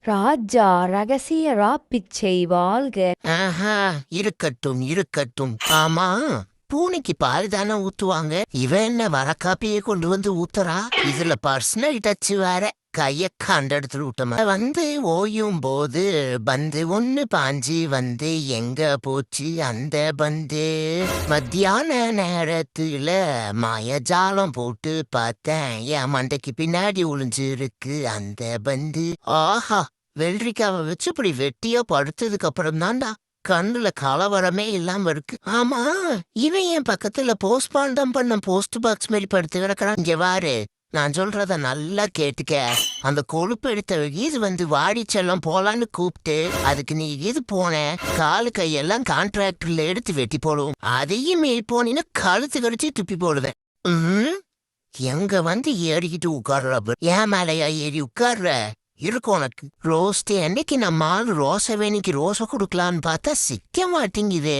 ராஜா ரகசிய ராப்பிச்சை வாழ்க. ஆஹா, இருக்கட்டும் இருக்கட்டும். ஆமா, பூனைக்கு பால் தானே ஊத்துவாங்க. இவன் என்ன வரக்காப்பியே கொண்டு வந்து ஊத்துறா? இதுல பர்சனல் டச் வேற. கைய கண்ட இடத்துல விட்டமா வந்து ஓயும் போது பந்து ஒண்ணு பாஞ்சி வந்து எங்க போச்சு அந்த பந்து? மத்தியான நேரத்துல மாயஜாலம் போட்டு பார்த்தேன், என் மண்டைக்கு பின்னாடி ஒளிஞ்சிருக்கு அந்த பந்து. ஆஹா, வெள்ளரிக்காவை வச்சு இப்படி வெட்டியா படுத்ததுக்கு அப்புறம் தான்டா கண்ணுல கலவரமே இல்லாம இருக்கு. ஆமா, இவன் என் பக்கத்துல போஸ்ட்மார்ட்டம் பண்ண போஸ்ட் பாக்ஸ் மாதிரி படுத்து கிடக்குறான். இங்க வாரு, நான் சொல்றத நல்லா கேட்டுக்க. அந்த கொழுப்பு எடுத்த இது வந்து வாடிச்செல்லாம் போலான்னு கூப்பிட்டு அதுக்கு நீ இது போன காலு கையெல்லாம் கான்ட்ராக்டர்ல எடுத்து வெட்டி போடுவோம். அதையும் மீறி போனீங்கன்னா கழுத்து கடிச்சு துப்பி போடுவேன். எங்க வந்து ஏறிக்கிட்டு உட்கார்ற? ஏன் மேலையா ஏறி உட்கார்ற? இருக்கும் உனக்கு ரோஸ்ட். என்னைக்கு நம்ம ஆள் ரோசவேணிக்கு ரோசை கொடுக்கலான்னு பார்த்தா சிக்க மாட்டேங்குது.